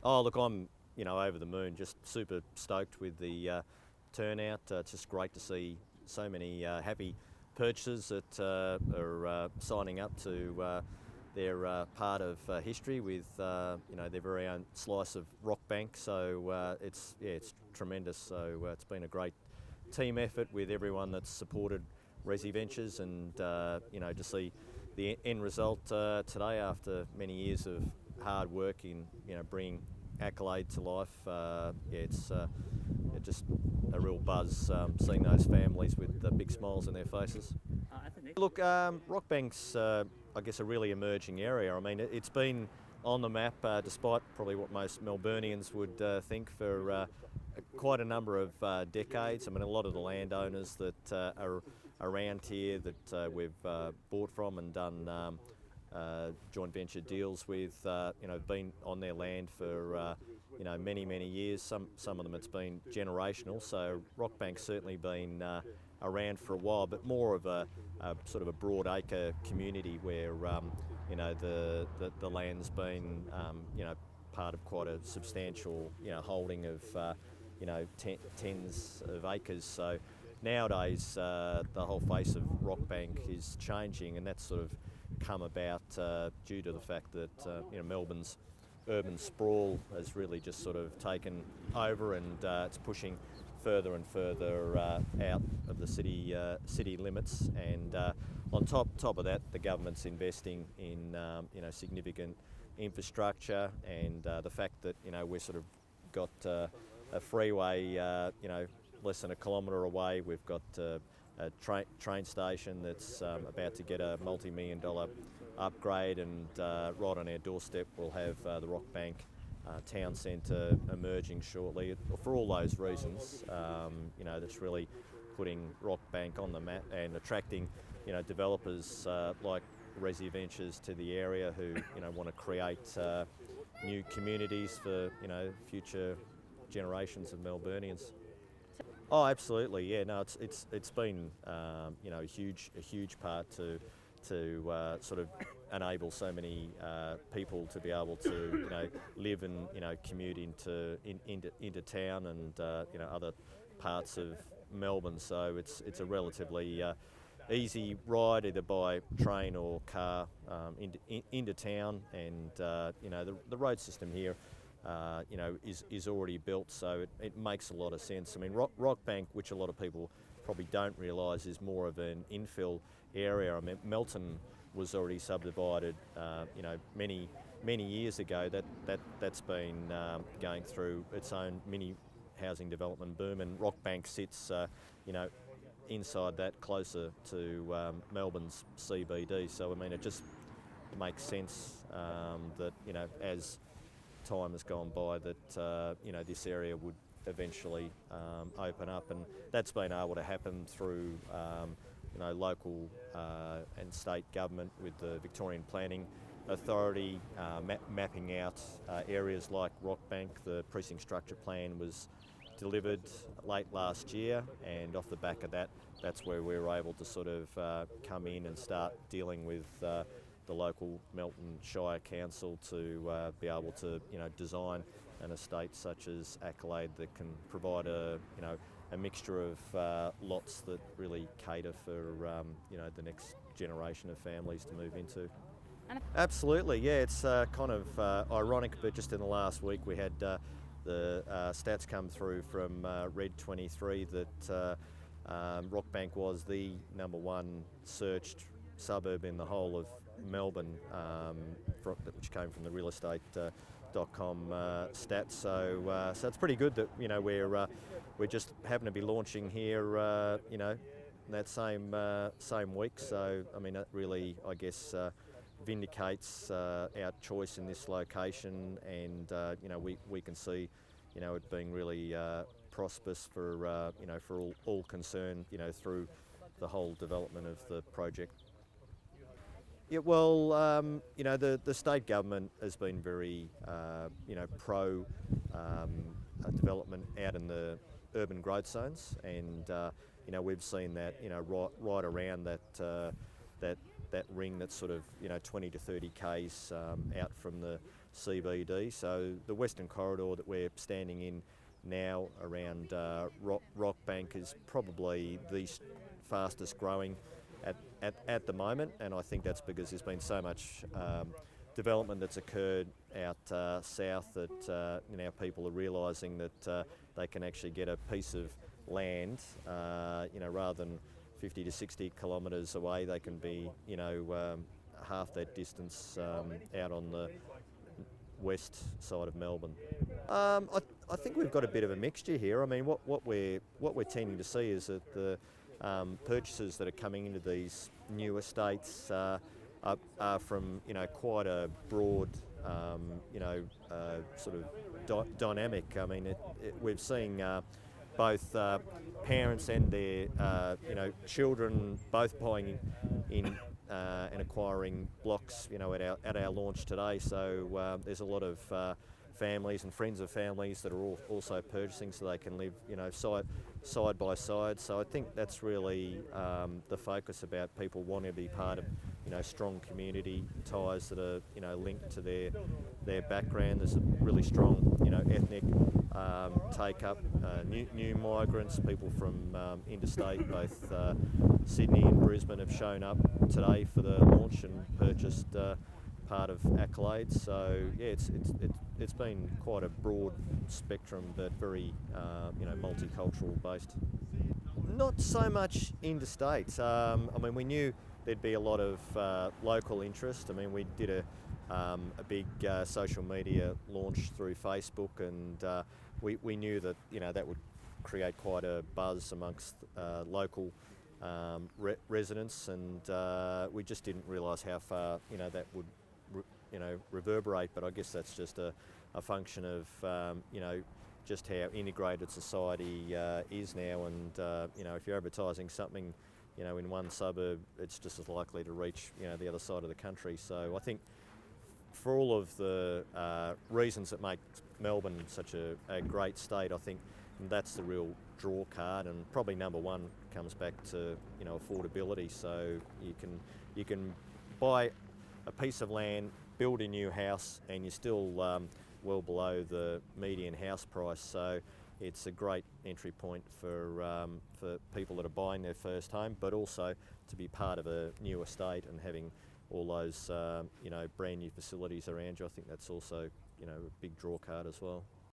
Oh, look, I'm over the moon, just super stoked with the turnout. It's just great to see so many happy purchasers that are signing up to their part of history with their very own slice of Rockbank. So it's tremendous. So it's been a great team effort with everyone that's supported Resi Ventures, and to see the end result today after many years of hard work in bringing Accolade to life. It's just a real buzz seeing those families with big smiles on their faces. Look, Rockbank's I guess a really emerging area. I mean, it's been on the map despite probably what most Melburnians would think for quite a number of decades. I mean, a lot of the landowners that are around here that we've bought from and done joint venture deals with, been on their land for many years. Some of them it's been generational. So Rockbank's certainly been around for a while, but more of a sort of a broad acre community where the land's been part of quite a substantial holding of tens of acres. So nowadays the whole face of Rockbank is changing, and that's sort of come about due to the fact that Melbourne's urban sprawl has really just sort of taken over, and it's pushing further and further out of the city limits. And on top of that, the government's investing in significant infrastructure, and the fact that we're sort of got a freeway less than a kilometre away. We've got a train station that's about to get a multi-million-dollar upgrade, and right on our doorstep we'll have the Rockbank town centre emerging shortly. For all those reasons, that's really putting Rockbank on the map and attracting developers like Resi Ventures to the area who want to create new communities for future generations of Melburnians. Oh, absolutely, yeah. No, it's been a huge part to sort of enable so many people to be able to live and commute into town and other parts of Melbourne. So it's a relatively easy ride either by train or car into town, and the road system here is already built, so it makes a lot of sense. I mean, Rockbank, which a lot of people probably don't realise, is more of an infill area. I mean, Melton was already subdivided, many years ago. That's been going through its own mini housing development boom, and Rockbank sits, inside that, closer to Melbourne's CBD. So I mean, it just makes sense that as time has gone by that this area would eventually open up, and that's been able to happen through local and state government with the Victorian Planning Authority mapping out areas like Rockbank. The precinct structure plan was delivered late last year, and off the back of that, that's where we were able to sort of come in and start dealing with the local Melton Shire Council to be able to design an estate such as Accolade that can provide a mixture of lots that really cater for the next generation of families to move into. Absolutely, yeah. It's kind of ironic, but just in the last week we had the stats come through from Red 23 that Rockbank was the #1 searched suburb in the whole of Melbourne, which came from the realestate.com stats. So it's pretty good that we're just happen to be launching here, that same week. So I mean, that really, I guess, vindicates our choice in this location, and we can see it being really prosperous for for all concerned through the whole development of the project. Yeah, well, the state government has been very pro development out in the urban growth zones, and we've seen that right around that that ring that's sort of 20 to 30 k's out from the CBD. So the Western Corridor that we're standing in now around Rockbank is probably the fastest growing at the moment, and I think that's because there's been so much development that's occurred out south that now people are realising that they can actually get a piece of land, rather than 50 to 60 kilometres away. They can be, half that distance out on the west side of Melbourne. I think we've got a bit of a mixture here. I mean, what we're tending to see is that the purchasers that are coming into these new estates are from quite a broad sort of dynamic. I mean, we're seeing both parents and their children both buying in and acquiring blocks at our launch today. So there's a lot of families and friends of families that are also purchasing, so they can live side by side. So I think that's really the focus, about people wanting to be part of strong community ties that are linked to their background. There's a really strong ethnic take up, new migrants, people from interstate. Both Sydney and Brisbane have shown up today for the launch and purchased part of Accolade. So yeah, it's been quite a broad spectrum, but very multicultural based. Not so much interstate. I mean, we knew there'd be a lot of local interest. I mean, we did a big social media launch through Facebook, and we knew that that would create quite a buzz amongst local residents, and we just didn't realise how far that would reverberate. But I guess that's just a function of just how integrated society is now, and if you're advertising something in one suburb, it's just as likely to reach the other side of the country. So I think for all of the reasons that make Melbourne such a great state, I think that's the real draw card, and probably number one comes back to affordability. So you can buy a piece of land, build a new house, and you're still well below the median house price. So it's a great entry point for people that are buying their first home, but also to be part of a new estate and having all those brand new facilities around you. I think that's also a big draw card as well.